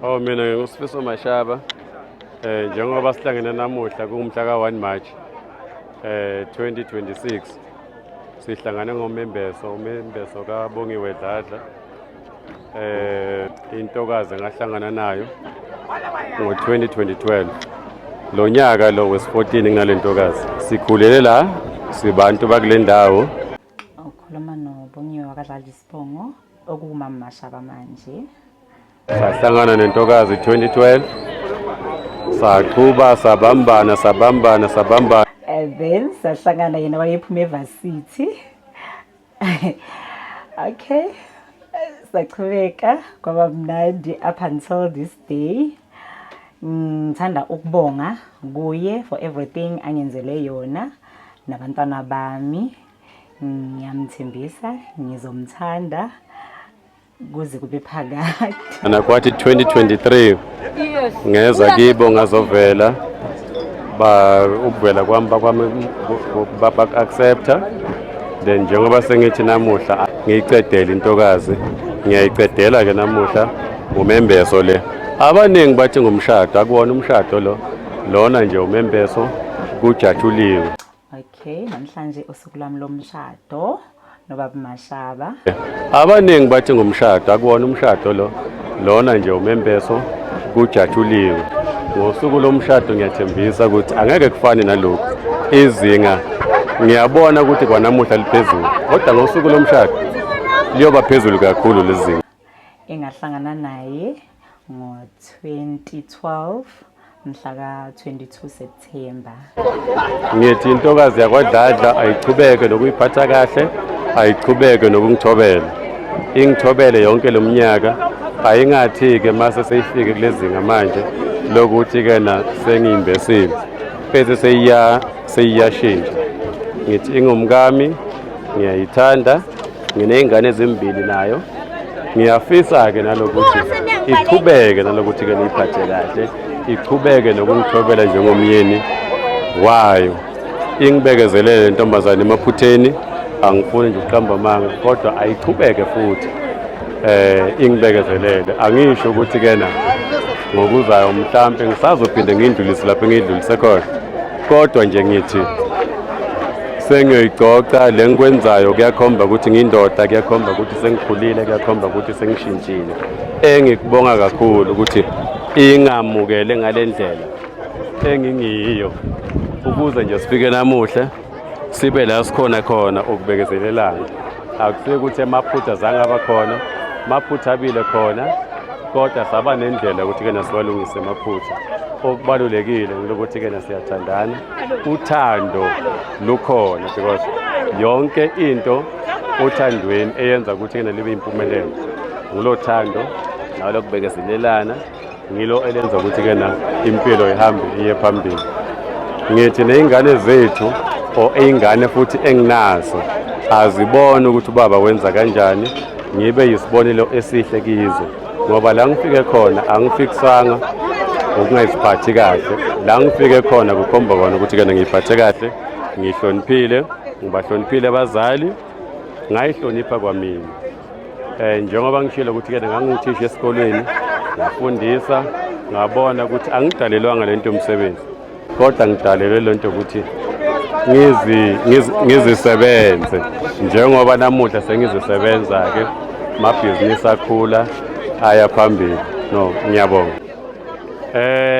Mina nginguSifiso Mashaba. Njengoba sihlangene namuhla kumhla ka-1 March 2026. Sihlangane umembeso kaBongiwe Dladla. Intokazi ngahlangana nayo ngo-2012. Lo nyaka lo wesi-14 nginale ntokazi. Sikhulele la sibantu bakule ndawo. Ukhuluma noBongiwe wakadlala isibongo okuMama Mashaba manje. Sahlangana nentokazi 2012. Saqhuba sabambana. Then sahlangana yena wayephuma eVarsity. Okay. Saqhubeka kwaba mnandi up until this day. Ngithanda ukubonga kuye for everything angenzele yona nabantwana bami. Ngiyamthembisa ngizomthanda kuze kube phakade. Nakwathi 2023 ngeza kibo ngazovela ukuvela kwami bak-accepta. Then njengoba sengithi namuhla ngiyicedela intokazi, ngiyayiqedela ke namuhla umembeso le. Abaningi bathi ngumshado, akuwona umshado lo. Lona nje umembeso kujatshuliwe. Okay, namhlanje usuku lami lomshado noBaba Mashaba. Abaningi bathi ngumshado, akuwona umshado lo. Lona nje umembeso kujatshuliwe. Ngosuku lomshado ngiyathembisa ukuthi angeke kufane nalokho. Izinga ngiyabona ukuthi kwanamuhla liphezulu, kodwa ngosuku lomshado liyoba phezulu kakhulu lezinga. Engahlangana naye ngo-2012 mhla ka-22 September. Ngithi intokazi yakwaDladla ayichubeke nokuyiphatha kahle, ayichubeke nokungithobela. Ingithobele yonke lo mnyaka, ayingathi-ke mase seyifike kulezinga manje lokuthi-ke na sengiyimbesile bese seyiyashintsha. Ngithi ingumkami, ngiyayithanda, nginey'ngane ezimbili nayo. Ngiyafisa-ke nalokuthi iqhubeke nalokuthi-ke niyiphathe kahle, iqhubeke nokungithobela njengomyeni wayo. Ingibekezelele intombazane emaphutheni, angifuni nje ukuqamba amanga, kodwa ayiqhubeke futhi ingibekezelele. Angisho ukuthi-ke na ngokuzayo mhlampe ngisazophinde ngiyindlulise lapho engiyidlulise khona, kodwa nje ngithi sengiyoyicoca le ngikwenzayo kuyakhomba ukuthi ngiyindoda, kuyakhomba ukuthi sengikhulile, kuyakhomba ukuthi sengishintshile. Engikubonga kakhulu ukuthi ingamukele ngale ndlela engingiyo ukuze nje sifike namuhla sibe la sikhona khona ukubekezelelana. Akusike ukuthi emaphutha zange abakhona, maphutha abile khona, kodwa saba nendlela ukuthi-ke nasiwalungise emaphutha. Okubalulekile ngulokuthi-ke nasiyathandana, uthando lukhona, because yonke into othandweni eyenza ukuthi-ke libe impumelelo ngulo thando nalo kubekezelelana, ngilo elenza ukuthi-ke na impilo ihambe iye phambili. Ngithi ney'ngane zethu or iy'ngane futhi enginazo azibone ukuthi ubaba wenza kanjani, ngibe yisibonelo esihle kizo, ngoba la ngifike khona angifikisanga ukungayiphathi kahle. La ngifike khona kukhomba kona ukuthi-ke ngiyiphathe kahle, ngihloniphile, ngibahloniphile abazali, ngayihlonipha kwamina. Njengoba ngishilo ukuthi-ke nganguthisha esikolweni, ngafundisa, ngabona ukuthi angidalelwanga lento umsebenzi, kodwa ngidalelwe lento ukuthi ngizisebenze. Njengoba namuhla sengizisebenza-ke, amabhizinisi akhula aya phambili. No, ngiyabonga.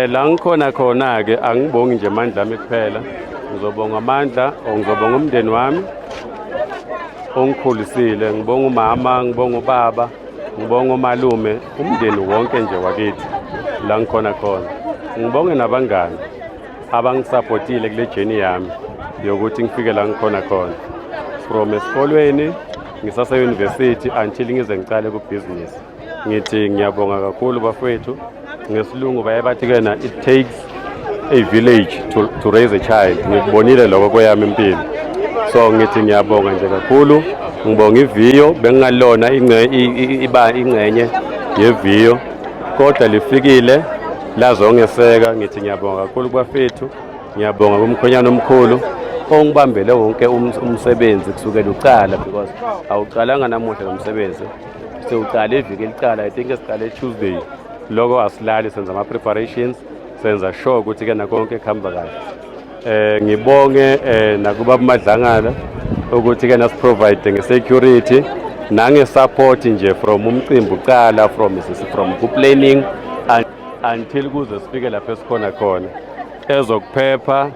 La ngikhona khona-ke angibongi nje amandla ami kuphela, ngizobonga amandla or ngizobonga umndeni wami ongikhulisile, ngibonga umama, ngibonga ubaba, ngibonga umalume, umndeni wonke nje wakithi la ngikhona khona. Ngibonge nabangani abangisapotile kule journey yami yokuthi ngifike la ngikhona khona, from esikolweni ngisase-university until ngize ngicale ku-business. Ngithi ngiyabonga kakhulu bafowethu. Ngesilungu baye bathi-ke na it takes a village to raise a child. Ngikubonile lokho kweyami impilo, so ngithi ngiyabonga nje kakhulu. Ngibonga iviyo, bengingalona ingcenye yeviyo, kodwa lifikile lazongeseka. Ngithi ngiyabonga kakhulu bafethu, ngiyabonga kumkhonyana omkhulu ongibambele wonke umsebenzi kusukela ucala, because awucalanga namuhla lo msebenzi, sewucala iviki elicala. I think esiqale Tuesday loko asilali senza ama-preparations senza sure ukuthi-ke nakonke kuhamba kahle. Ngibonge nakuBaba Madlangana ukuthi-ke nasiprovide nge-security nange-support nje from umcimbi uqala from ku-planning until kuze sifike lapho esikhona khona. Ezokuphepha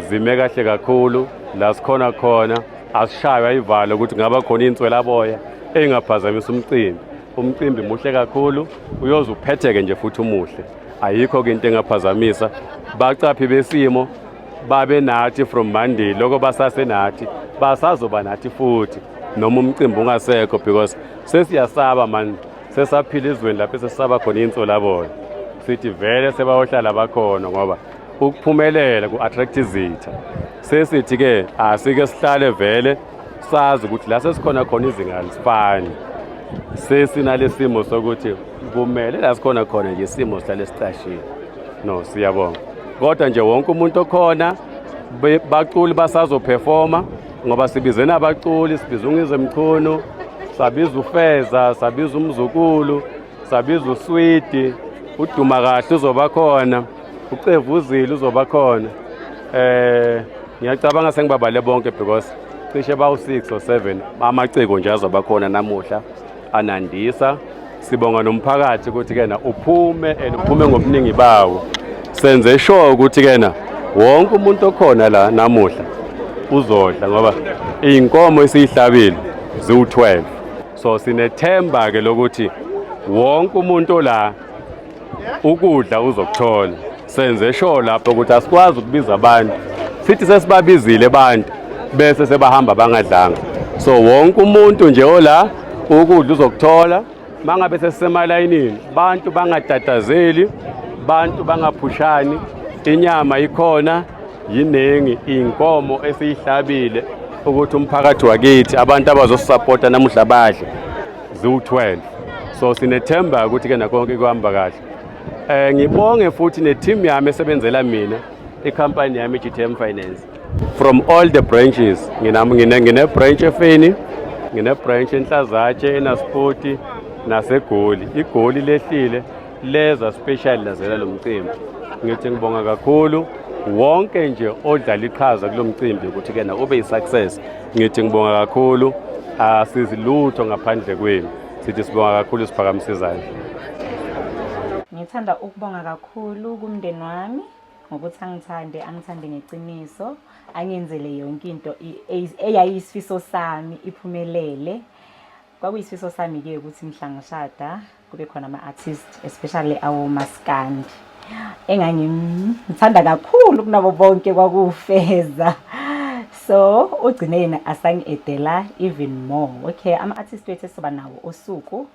zime kahle kakhulu la sikhona khona, asishaywa ivalo ukuthi ngaba khona inswelaboya engaphazamisa umcimbi. Umcimbi muhle kakhulu, uyoze uphetheke nje futhi umuhle, ayikho-ke into engaphazamisa. Bacaphi besimo babe nathi from Monday, loko basasenathi basazoba nathi futhi noma umcimbi ungasekho, because sesiyasaba man, sesaphila ezweni lapho sesisaba khona inswelaboya. Sithi vele sebayohlala bakhona ngoba ukuphumelela ku-attract izitha. Sesithi-ke asike sihlale vele sazi ukuthi la sesikhona khona izinga alisifani. Sesinalesimo sokuthi kumele la sikhona khona nje isimo sihlale sicashile. No, siyabonga. Kodwa nje wonke umuntu okhona baculi basazoperforma ngoba sibizena abaculi, sibiza uNgizwe Mchunu, sabiza uFeza, sabiza uMzukulu, sabiza uSwidi, uDuma Kahle uzoba khona, uCevu Uzile uzoba khona. Ngiyacabanga sengibabale bonke because cishe bawu-6 or 7 amaciko nje azoba khona namuhla anandisa. Sibonga nomphakathi ukuthi-ke na uphume ngobuningi bawo. Senze sure ukuthi-ke na wonke umuntu okhona la namuhla uzodla ngoba iy'nkomo esiyihlabile ziwu-12. So sinethemba-ke lokuthi wonke umuntu la ukudla uzokuthola. Senze sure lapho ukuthi asikwazi ukubiza abantu sithi sesibabizile abantu bese sebahamba bangadlanga. So wonke umuntu nje ola ukudla uzokuthola. Mangabe sesisemalayinini bantu bangatatazeli, bantu bangaphushani, inyama ikhona yiningi, inkomo esiyihlabile ukuthi umphakathi wakithi abantu abazosupporta namuhla badle ziwu-12. So sinethemba ukuthi-ke nakonke kuhamba kahle. Ngibonge futhi ne-team yami esebenzela mina, i-company yami i-GTM Finance, from all the branches. Ngine-branch eFeni, ngine-branch eNhlazatshe, eNaspoti naseGoli. iGoli lehlile leza special lazela lo mcimbi. Ngithi ngibonga kakhulu wonke nje odlala iqhaza kulo mcimbi ukuthi-ke na ube yi-success. Ngithi ngibonga kakhulu, asizilutho ngaphandle kwenu. Sithi sibonga kakhulu, siphakamise izandla. Ngithanda ukubonga kakhulu kumndeni wami ngokuthi angithande ngeqiniso, angenzele yonke into eyayisifiso sami iphumelele. Kwakuyisifiso sami-ke ukuthi mhla ngishada kube khona ama-artist, especially awomaskandi engangimthanda kakhulu kunabo bonke kwakuwuFeza. So ugcine yena asangi-edela even more. Okay, ama-artist wethu esizoba nawo usuku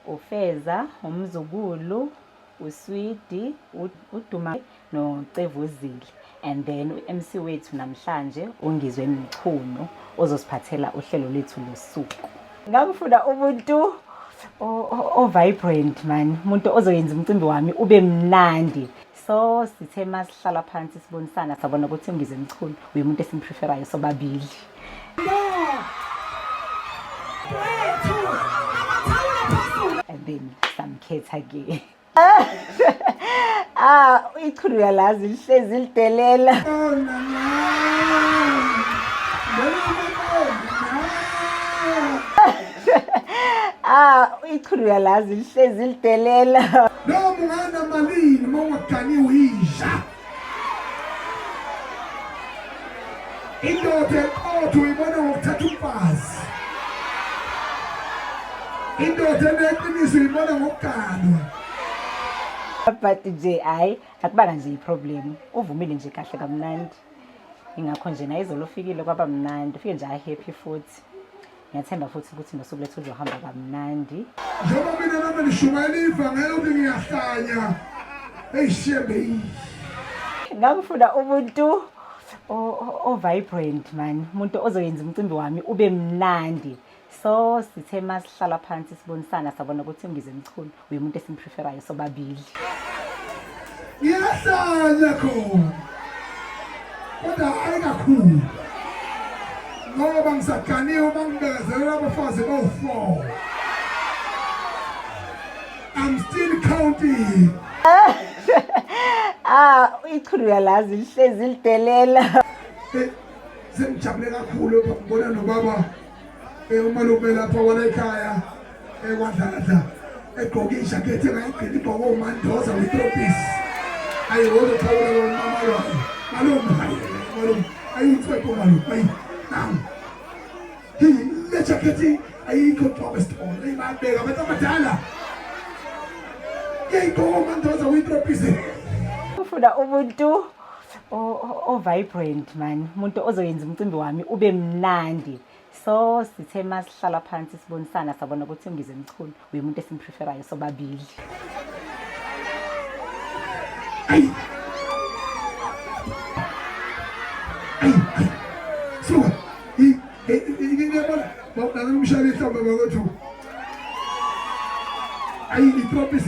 uFeza, uMzukulu, uSwidi, uDuma noCevu Uzile, and then u-MC wethu namhlanje uNgizwe Mchunu ozosiphathela uhlelo lethu losuku. Ngakufuna umuntu o-vibrant man, umuntu ozoyenza umcimbi wami ube mnandi. So sithe masihlala phansi sibonisana sabona ukuthi uNgizwe Mchunu umuntu esimpreferayo sobabili. And then samkhetha-ke. Ichunu uyalazi lihlezi lidelela. Ichunu uyalazi lihlezi lidelela. Noma ungana malini mawuganiwe yidla. Indoda eqotho uyibona ngokuthatha umfazi. Indoda eneqiniso uyibona ngokuganwa. But nje akubanga nje iproblem. Uvumile nje kahle kamnandi. Ingakho nje naye izolo ufikile kwaba mnandi, ufike nje happy futhi. Ngiyathemba futhi ukuthi nosuku lethu uzohamba kamnandi. Njengoba mina nami nishumayela ivangeli ukuthi ngiyahlanya. Eyishembe. Ngakufuna umuntu o-vibrant man, umuntu ozoyenza umcimbi wami ube mnandi. So sithe masihlala phansi sibonisana sabona ukuthi uNgizwe Mchunu umuntu esimpreferayo sobabili. Ngiyahlanya khona. Kodwa ayikakhulu. Ngoba ngisaganiwe bangibekezelela abafazi bawu4. I'm still county. Ichulu yalazi lihlezi lidelela. Sengijabule kakhulu ngibona nobaba umalume lapha wala ekhaya kwadlala egqoke ijakhethi engayigcina ibhoko umandoza with-trophies. Ayiwona uthawula mama lwayo. Malume ayithwepho malume. Now. Le jakhethi ayikho ibhoko esitolo. Ayibabeka abantu abadala. Yeyigqoka umandoza with-trophies. Ufuna umuntu vibrant man, umuntu ozoyenza umcimbi wami ube mnandi. So sithe masihlala phansi sibonisana sabona ukuthi ngize Mchunu umuntu esimpreferayo sobabili. So ngiyabona ngimshaya ihlombe bakwethu. I-trophies.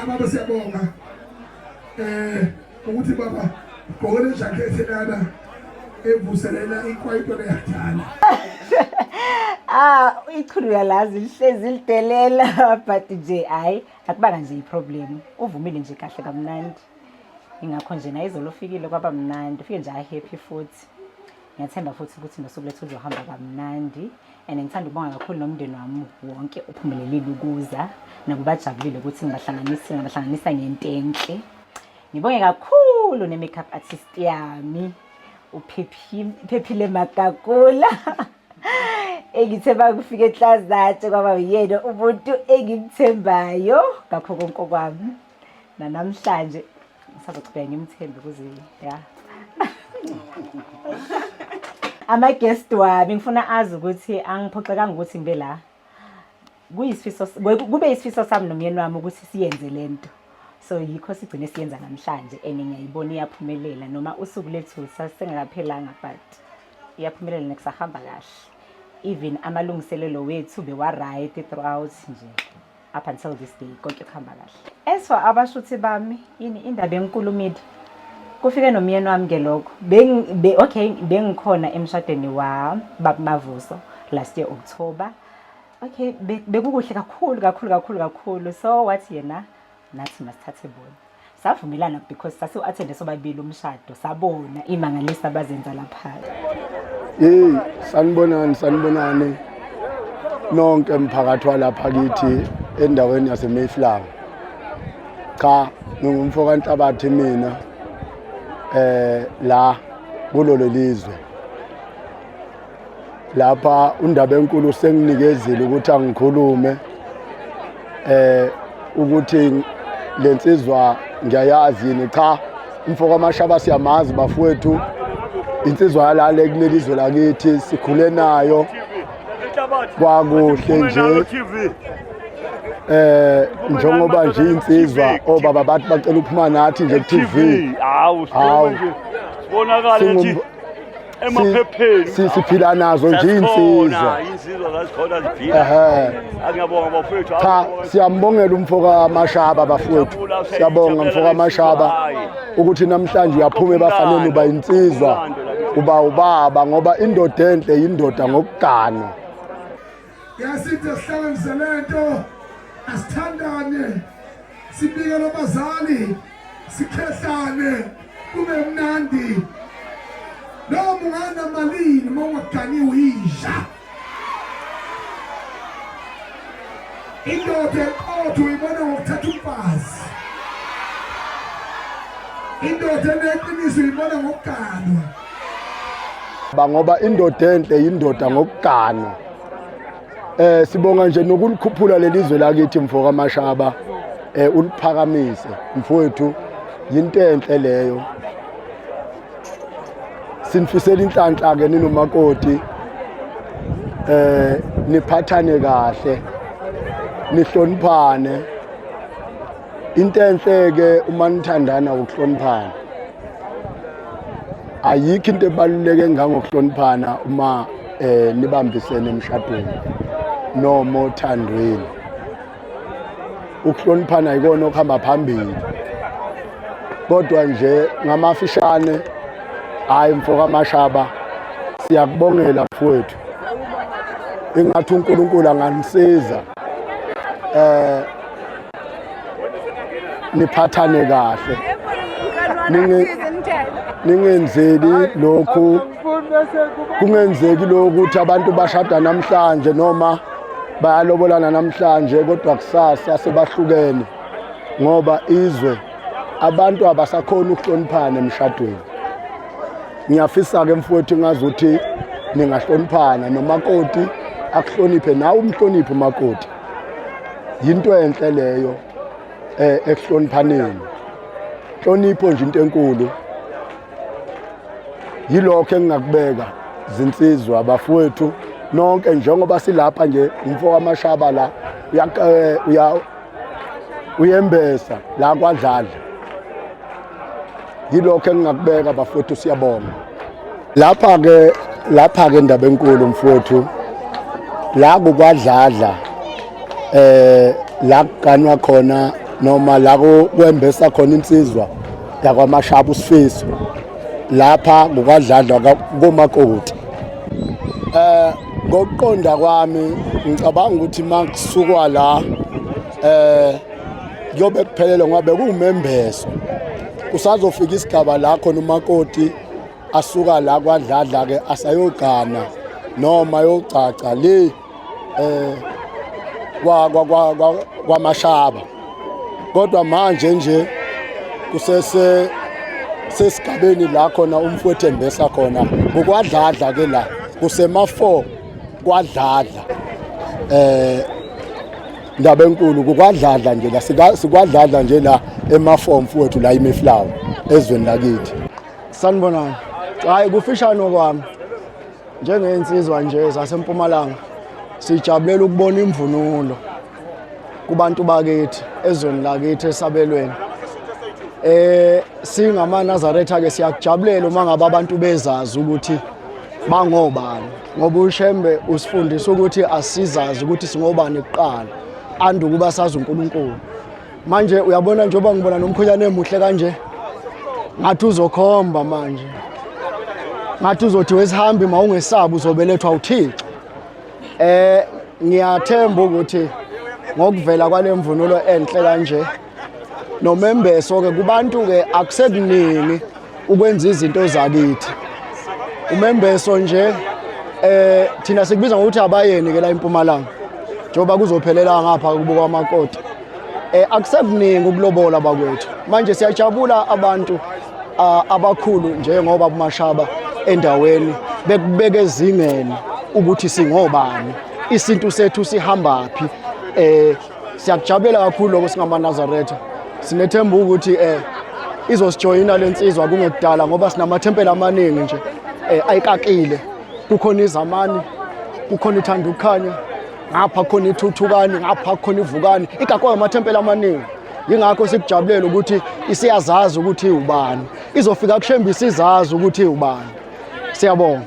Baba siyabonga ukuthi baba gqoke le jacket lana evuselela ikwayito leyadala. Ichulu yalazi lihlezi lidelela but nje hayi akubanga nje iproblem. Uvumile nje kahle kamnandi. Ingakho nje na izolo ufikile kwaba mnandi. Ufike nje happy futhi. Ngiyathemba futhi ukuthi nosuku lethu uzohamba kamnandi. And ngithanda ukubonga kakhulu nomndeni wami wonke uphumelelile ukuza nakubajabulile ukuthi ngibahlanganisa ngento enhle. Ngibonge kakhulu ne-makeup artist yami uPhephile Magagula. Engithemba kufika eClazatshe kwaba uyena umuntu engimthembayo ngakho konke kwami. Namhlanje ngisazochubeka ngimthembe kuze ya. Ama guest wami ngifuna azi ukuthi angiphoxekanga ukuthi ngibe la. Kube isifiso sami nomyeni wami ukuthi siyenze lento. So yikho sigcine siyenza namhlanje ngiyayibona iyaphumelela noma usuku lethu sasengakaphelanga but iyaphumelela nekusahamba kahle. Even amalungiselelo wethu bewa right throughout nje up until this day konke kuhamba kahle. As for abashuthi bami indaba enkulumile kufike nomyeni wami ngelokho bengikhona emshadweni wa Baba Mavuso last year October. Okay, bekukuhle kakhulu. So wathi yena nathi masithathe bona. Savumelana because sasiu-attende sobabili umshado sabona imangalisa abazenza lapha. Sanibonani nonke emphakathi walapha kithi endaweni yase Mayflower. Cha, ngingumfo kaNhlabathi mina la kulolo lizwe. Lapha undaba enkulu senginikezile ukuthi angikhulume ukuthi lensizwa ngiyayazi yini. Cha, umfo kaMashaba siyamazi bafowethu. Insizwa yalale kulelizwe lakithi sikhule nayo kwakuhle nje njengoba nje insizwa obaba bathi bacela uphuma nathi nje ku-TV. Hawu sibonakala nje emaphepheni siphila nazo nje insizwa zazikhona ziphila. Angiyabonga bafowethu. Cha, siyambongela umfo kaMashaba bafowethu. Siyabonga umfo kaMashaba ukuthi namhlanje uyaphuma ebafanele uba insizwa uba ubaba ngoba indoda enhle yindoda ngokugana. Yasithi sihlanganise lento asithandane sibike lobazali sikhehlane kube mnandi. Noma ungana malini mawungaganiwe yidla. Indoda eqotho uyibona ngokuthatha umfazi. Indoda eneqiniso uyibona ngokuganwa. Ngoba indoda enhle yindoda ngokugana. Sibonga nje nokulikhuphula lelizwe lakithi mfo kaMashaba uliphakamise mfowethu yinto enhle leyo. Sinifisela inhlanhla ke ninomakoti niphathane kahle nihloniphane. Into enhle ke uma nithandana ukuhloniphana. Ayikho into ebaluleke ngangokuhloniphana uma nibambisene emshadweni noma othandweni. Ukuhloniphana yikona okuhamba phambili. Kodwa nje ngamafishane hayi mfo kaMashaba siyakubongela mfowethu. Ingathi uNkulunkulu anganisiza niphathane kahle ningenzeli lokhu kungenzeki lokuthi abantu bashada namhlanje noma bayalobolana namhlanje kodwa kusasa sebahlukene ngoba izwe abantu abasakhona ukuhloniphana emshadweni. Ngiyafisa ke mfowethu ngazuthi ningahloniphana nomakoti akuhloniphe nawe umhloniphe umakoti. Yinto enhle leyo ekuhloniphaneni. Hlonipho nje into enkulu. Yilokho engingakubeka zinsizwa abafowethu nonke njengoba silapha nje umfo kaMashaba la uyembesa la kwaDladla. Yilokho engingakubeka abafowethu siyabonga. Lapha ke indaba enkulu mfowethu la kwaDladla la kuganwa khona noma la kwembesa khona insizwa yakwaMashaba uSifiso lapha kwaDladla komakoti. Ngokuqonda kwami ngicabanga ukuthi makusukwa la kuyobe kuphelele ngoba kuwumembeso. Kusazofika isigaba la khona umakoti asuka la kwaDladla ke asayogana noma yocaca le kwaMashaba. Kodwa manje nje sesigabeni la khona umfowethu embesa khona kwaDladla ke la kusema4 kwaDladla. Indaba enkulu kwaDladla nje la sikwaDladla nje la ema4 mfowethu la iMiflawa ezweni lakithi. Sanibonani. Hayi kufishano kwami njengensizwa nje zaseMpumalanga sijabulela ukubona imvunulo kubantu bakithi ezweni lakithi esabelweni. Singama Nazaretha ke siyakujabulela uma ngabe abantu bezazi ukuthi bangobani ngoba uShembe usifundisa ukuthi asizazi ukuthi singobani kuqala ande ukuba sazi uNkulunkulu. Manje uyabona njengoba ngibona nomkhonyane emuhle kanje ngathi uzokhomba manje ngathi uzothi wesihambi mawungesabi uzobelethwa uThixo. Ngiyathemba ukuthi ngokuvela kwalemvunulo enhle kanje nomembeso ke kubantu ke akusekuningi ukwenza izinto zakithi. Umembeso nje thina sikubiza ngokuthi abayeni ke la eMpumalanga njoba kuzophelela ngapha kubuka kwamakoti. Akusekuningi ukulobola bakwethu. Manje siyajabula abantu abakhulu njengoba uMashaba endaweni bekubeka ezingeni ukuthi singobani isintu sethu sihambaphi. Siyakujabulela kakhulu lokho singama Nazaretha. Sinethemba ukuthi izosijoyina lensizwa kungekudala ngoba sinamathempeli amaningi nje ayikakile. Kukhona iZamani, kukhona iThanda Ukukhanya, ngapha khona iThuthukani, ngapha khona iVukani. Igakwa amathempeli amaningi. Yingakho sikujabulela ukuthi isiyazazi ukuthi ubani. Izofika kuShembe isizazi ukuthi ubani. Siyabonga.